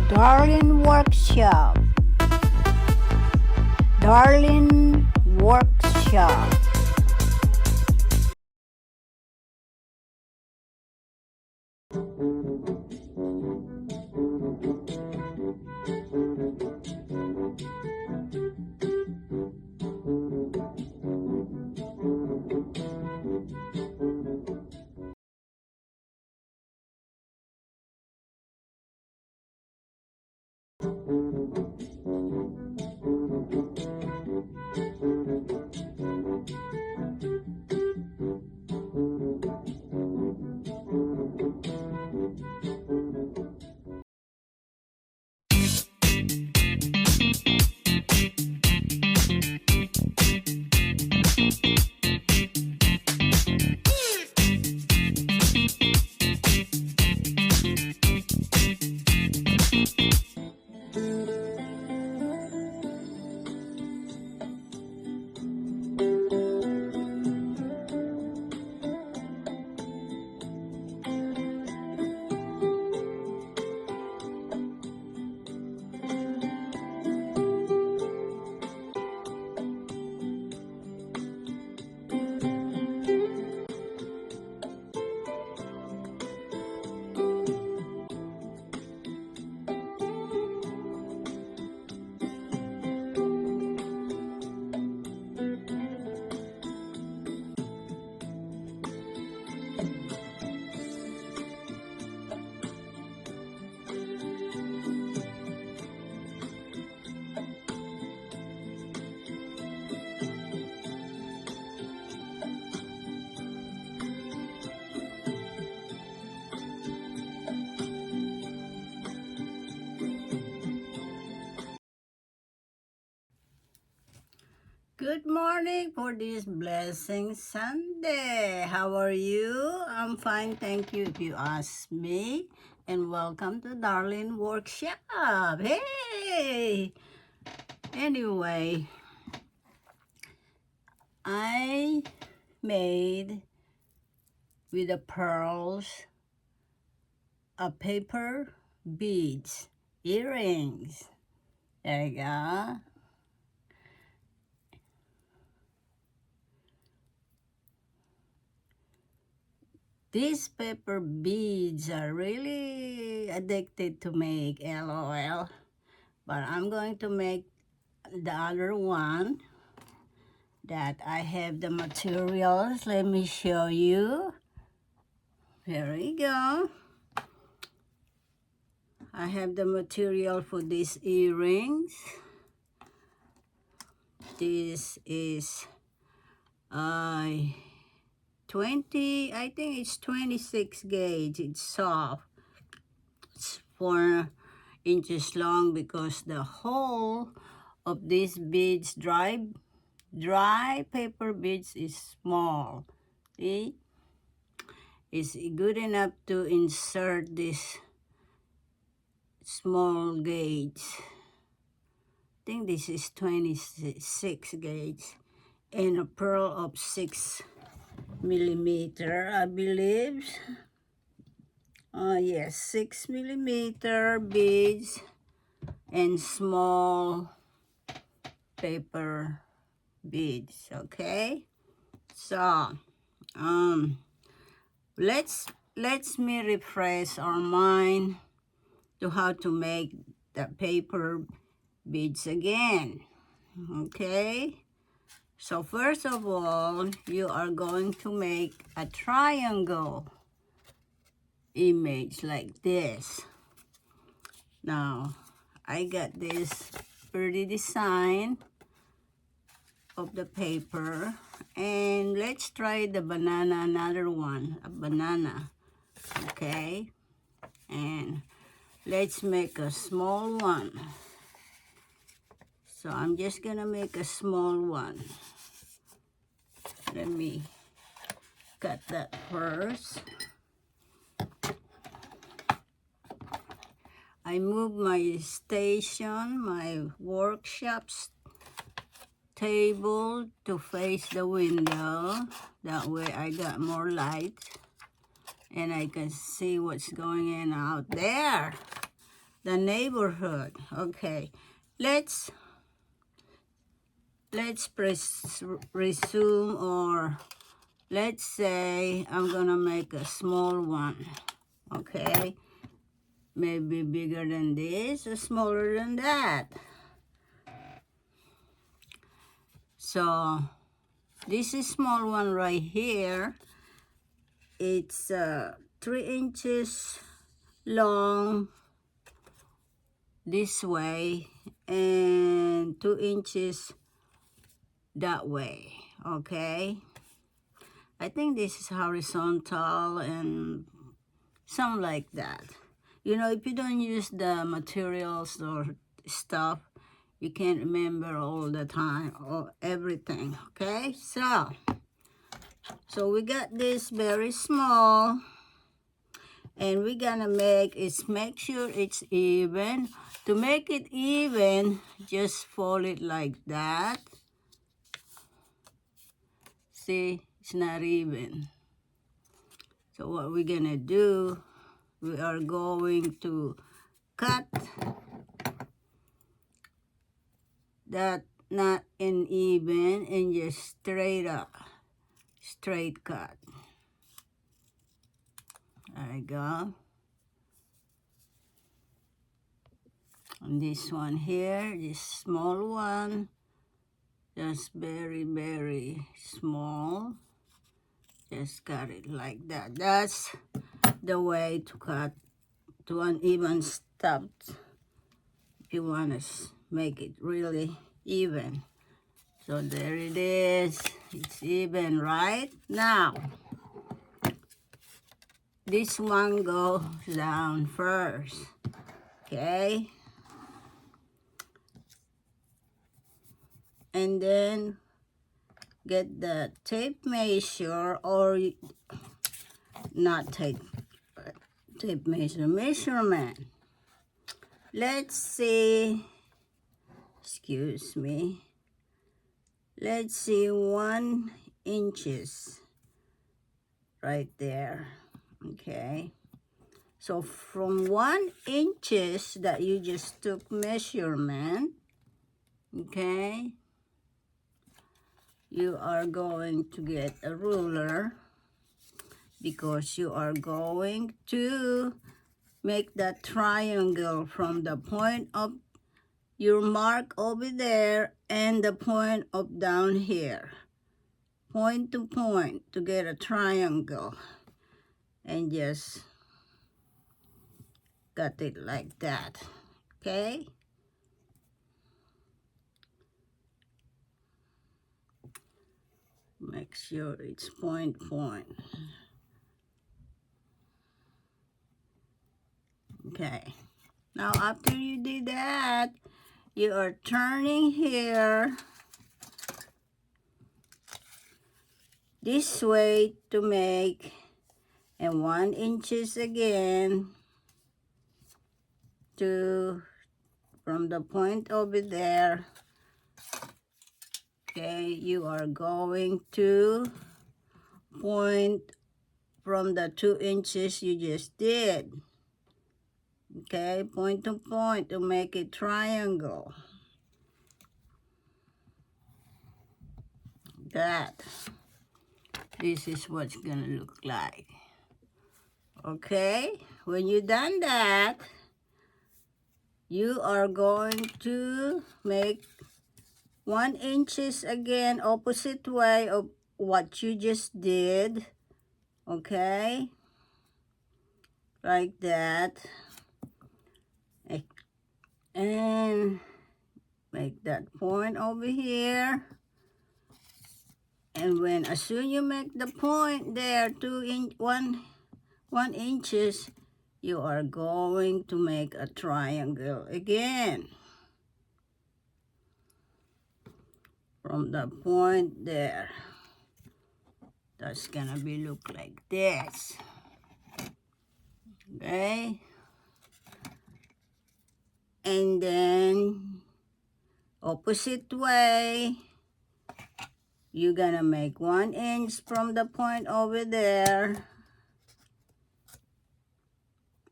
Darling Workshop. Darling Workshop. Good morning for this blessing Sunday. How are you? I'm fine, thank you if you ask me. And welcome to Darling Workshop. Hey! Anyway, I made with the pearls a paper beads, earrings. There you go. These paper beads are really addicted to make, LOL. But I'm going to make the other one that I have the materials. Let me show you. Here we go. I have the material for these earrings. This is 20, I think it's 26 gauge. It's soft. It's 4 inches long because the hole of these beads, dry paper beads, is small. See? It's good enough to insert this small gauge. I think this is 26 gauge and a pearl of 6 millimeter, I believe. Yes, 6 millimeter beads and small paper beads. Okay, so let's me refresh our mind to how to make the paper beads again. Okay, so first of all, you are going to make a triangle image like this. Now I got this pretty design of the paper, and let's try the banana, another one, a banana. Okay, and let's make a small one. So I'm just gonna make a small one. Let me cut that first. I move my station, my workshop's table to face the window. That way I got more light and I can see what's going on out there. the neighborhood. Okay, let's resume, or let's say I'm gonna make a small one. Okay, maybe bigger than this or smaller than that. So this is small one right here. It's 3 inches long this way and 2 inches that way. Okay, I think this is horizontal and something like that. You know, if you don't use the materials or stuff, you can't remember all the time or everything. Okay, so we got this very small, and we're gonna make sure it's even. To make it even, just fold it like that. See, it's not even. So what we're gonna do, we are going to cut that not uneven and just straight cut. There you go. And this one here, this small one, just very, very small. Just cut it like that. That's the way to cut to uneven stuff. If you want to make it really even. So there it is. It's even, right? Now, this one goes down first. Okay? And then get the tape measure, or not tape measurement. Let's see, excuse me. Let's see, 1 inches right there. Okay. So from 1 inches that you just took measurement, okay, you are going to get a ruler, because you are going to make that triangle from the point of your mark over there and the point of down here, point to point, to get a triangle, and just cut it like that. Okay, make sure it's point. Okay, now after you did that, you are turning here this way to make, and 1 inches again to from the point over there. Okay, you are going to point from the 2 inches you just did. Okay, point to point to make a triangle. That. This is what's gonna look like. Okay, when you're done that, you are going to make 1 inches again, opposite way of what you just did. Okay, like that, and make that point over here. And when as soon you make the point there, 1 inches, you are going to make a triangle again from the point there. That's gonna be look like this. Okay, and then opposite way, you're gonna make 1 inch from the point over there.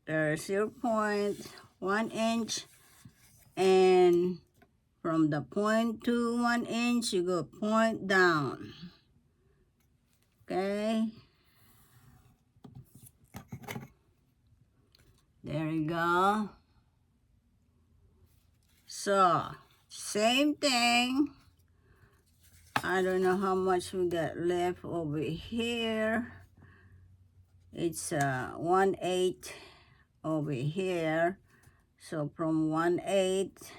There's your point. 1 inch, and from the point to 1 inch, you go point down. Okay, there you go. So, same thing. I don't know how much we got left over here. It's 1/8 over here. So from 1/8,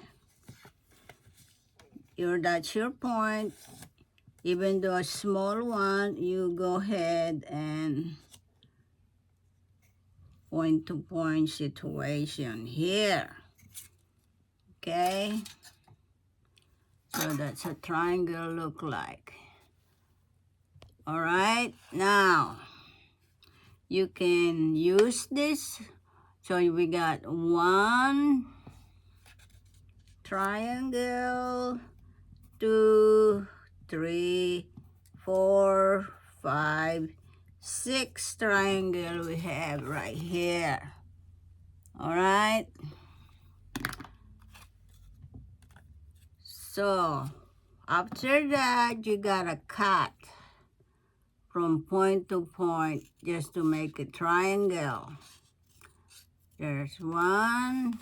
that's your point. Even though a small one, you go ahead and point to point situation here. Okay, so that's a triangle look like. All right, now you can use this. So we got 1 triangle, 2, 3, 4, 5, 6 triangle we have right here. All right, so after that you gotta cut from point to point just to make a triangle. There's 1,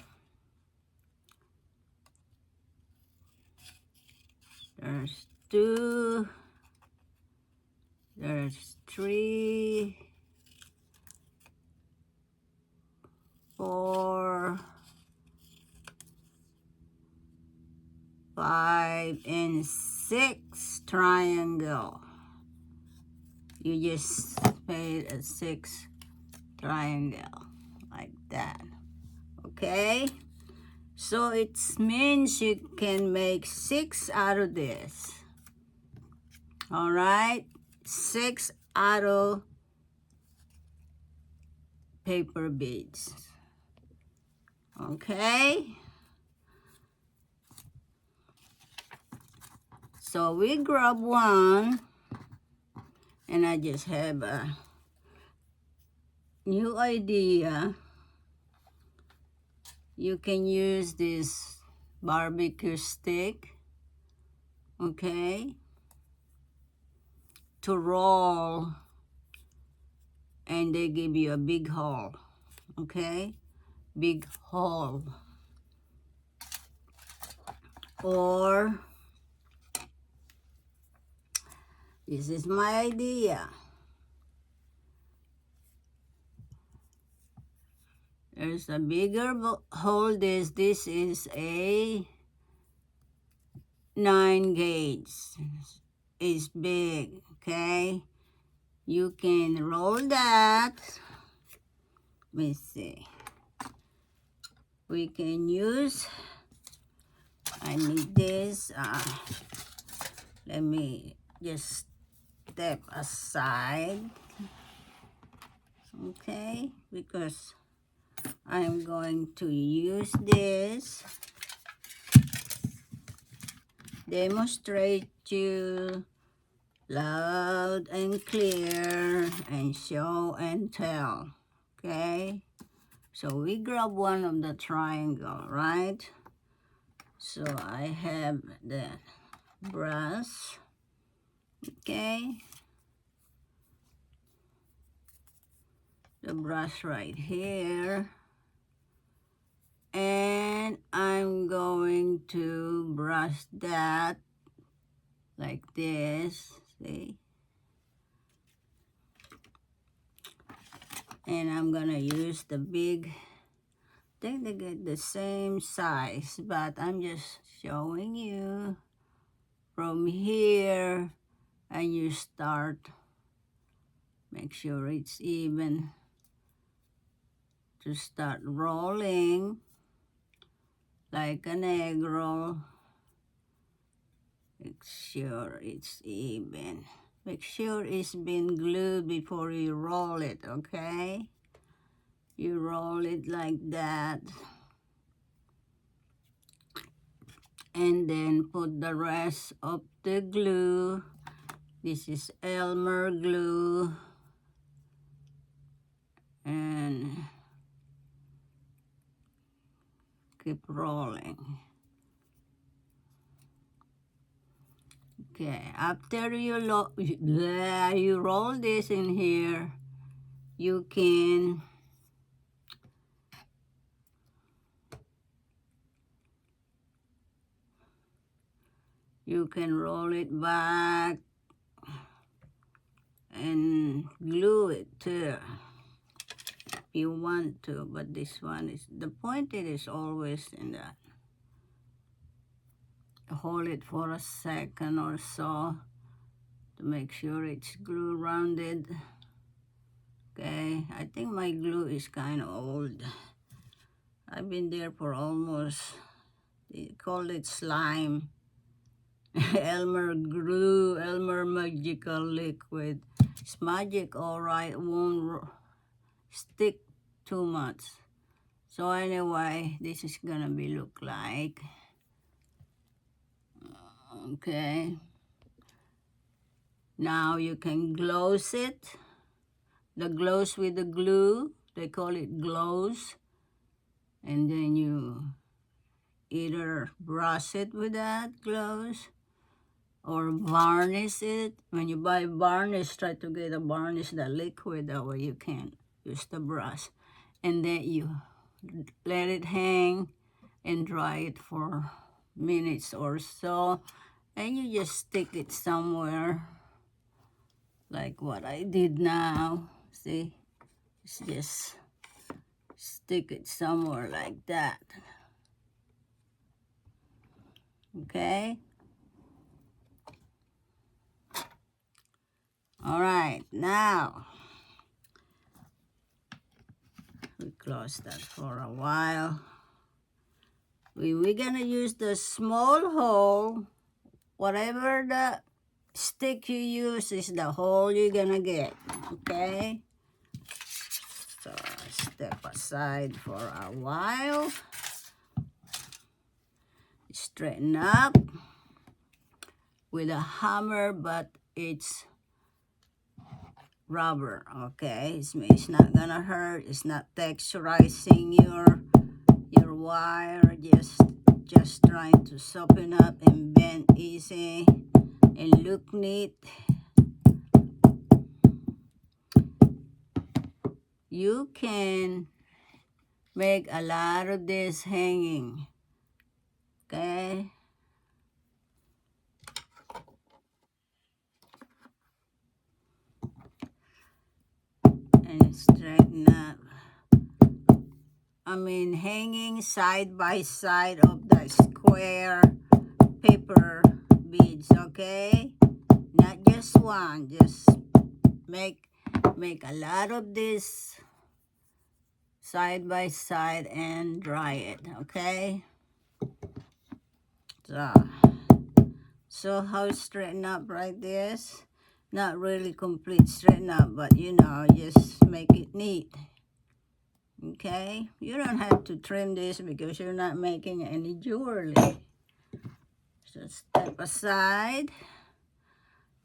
there's 2, there's 3, 4, 5, and 6 triangle. You just made a 6 triangle like that. Okay, so it means you can make 6 out of this. All right, 6 out of paper beads. Okay, so we grab one, and I just have a new idea. You can use this barbecue stick, okay, to roll, and they give you a big hole, okay, big hole. Or this is my idea. There's a bigger hole. This is a 9 gauge. It's big, okay? You can roll that. Let me see. We can use, I need this. Let me just step aside, okay? Because I'm going to use this, demonstrate you loud and clear, and show and tell, okay? So we grab one of the triangle, right? So I have the brush, okay? The brush right here. And I'm going to brush that like this, see? And I'm gonna use the big, I think they get the same size, but I'm just showing you from here, and you start, make sure it's even, to start rolling like an egg roll. Make sure it's even. Make sure it's been glued before you roll it, okay? You roll it like that. And then put the rest of the glue. This is Elmer glue. And keep rolling. Okay, after you roll this in here, you can roll it back and glue it too if you want to, but this one is the point. It is always in that. Hold it for a second or so to make sure it's glue rounded. Okay, I think my glue is kind of old. I've been there for almost, they called it slime. Elmer glue, Elmer magical liquid. It's magic, all right, it won't stick too much. So anyway, this is gonna be look like. Okay. Now you can gloss it. The gloss with the glue, they call it gloss. And then you either brush it with that gloss or varnish it. When you buy varnish, try to get a varnish, the liquid, that way you can use the brush. And then you let it hang and dry it for minutes or so. And you just stick it somewhere like what I did now. See, it's just stick it somewhere like that. Okay. All right, now we close that for a while. We're gonna use the small hole. Whatever the stick you use is the hole you're gonna get. Okay. So step aside for a while. Straighten up with a hammer, but it's rubber. Okay, it's not gonna hurt. It's not texturizing your wire. Just trying to soften up and bend easy and look neat. You can make a lot of this hanging. Okay. And straighten up. I mean, hanging side by side of the square paper beads, okay? Not just one, just make a lot of this side by side and dry it, okay? So how straighten up like this? Not really complete straighten up, but you know, just make it neat. Okay, you don't have to trim this because you're not making any jewelry. So step aside.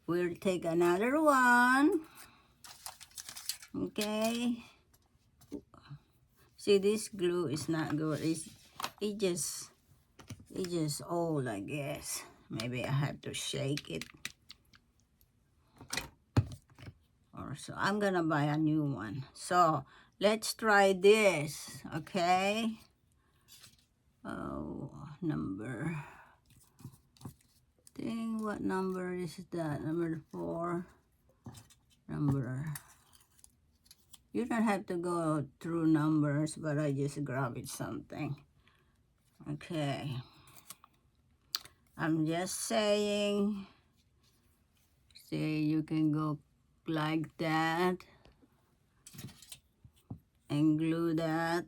We'll take another one. Okay. See, this glue is not good. It just old, I guess. Maybe I have to shake it. Or so I'm gonna buy a new one. So let's try this, okay? Oh, number. What number is that? Number 4. You don't have to go through numbers, but I just grab it something. Okay. I'm just saying. See, you can go like that and glue that.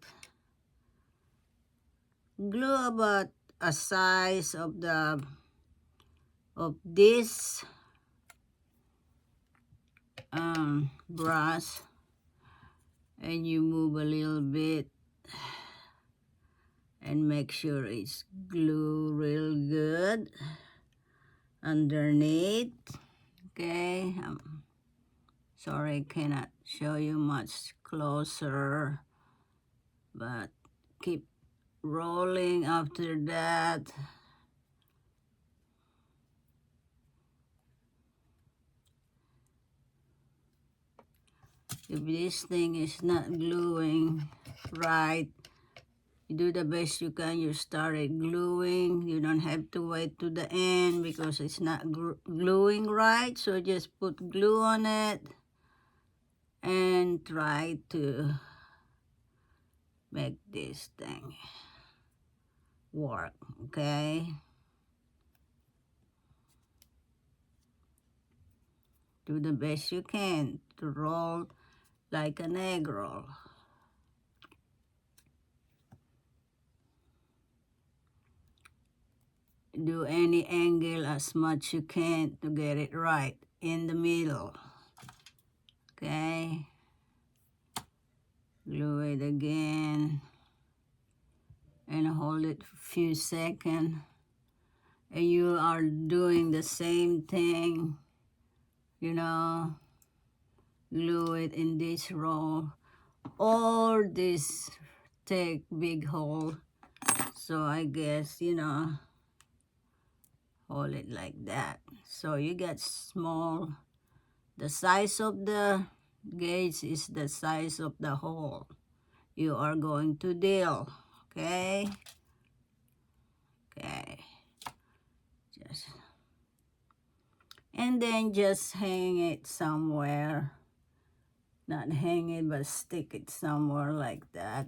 Glue about a size of this brush, and you move a little bit and make sure it's glue real good underneath. Okay, sorry I cannot show you much closer, but keep rolling after that. If this thing is not gluing right, you do the best you can. You started gluing. You don't have to wait to the end because it's not gluing right. So just put glue on it and try to make this thing work, okay? Do the best you can to roll like an egg roll. Do any angle as much you can to get it right in the middle, okay? Glue it again and hold it for a few seconds. And you are doing the same thing, you know, glue it in this roll or this take big hole. So I guess, you know, hold it like that. So you get small. The size of the gauge is the size of the hole you are going to drill, okay? Okay. And then just hang it somewhere. Not hang it, but stick it somewhere like that.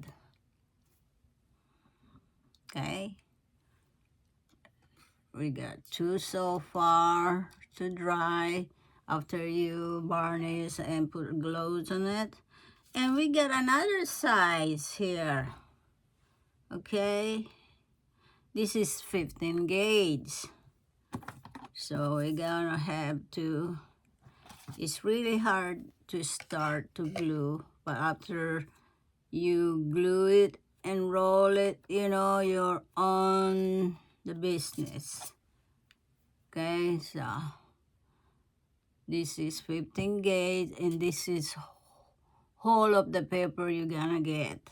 Okay. We got 2 so far to dry after you varnish and put glows on it. And we got another size here. Okay. This is 15 gauge. So we're gonna have to, it's really hard to start to glue, but after you glue it and roll it, you know, you're on the business. Okay, so this is 15 gauge and this is whole of the paper you're gonna get.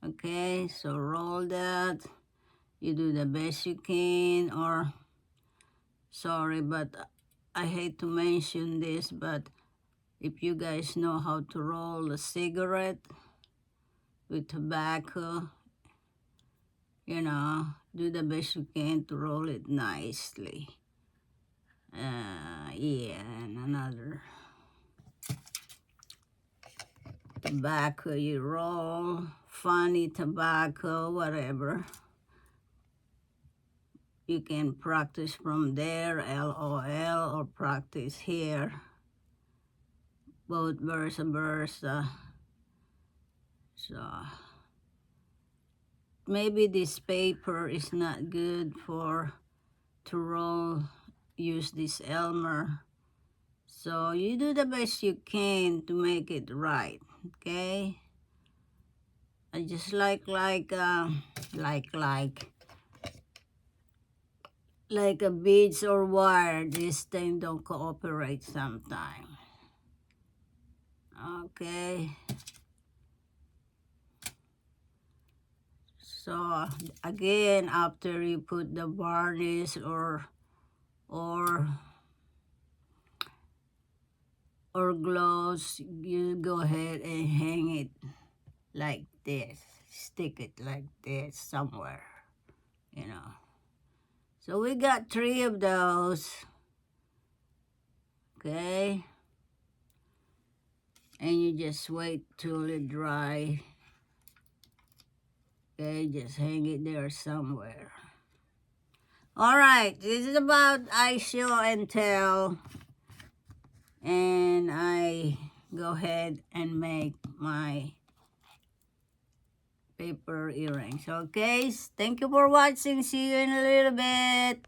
Okay, so roll that. You do the best you can, or sorry, but I hate to mention this, but if you guys know how to roll a cigarette with tobacco, you know, do the best you can to roll it nicely. Yeah, and another tobacco you roll, funny tobacco, whatever. You can practice from there, LOL, or practice here, both versa versa. So maybe this paper is not good for to roll, use this Elmer. So you do the best you can to make it right, okay? I just like a beads or wire. This thing don't cooperate sometime. Okay. So again, after you put the varnish or gloss, you go ahead and hang it like this. Stick it like this somewhere, you know. So we got 3 of those. Okay. And you just wait till it dry. Okay, just hang it there somewhere. All right, this is about I show and tell. And I go ahead and make my paper earrings. Okay, thank you for watching. See you in a little bit.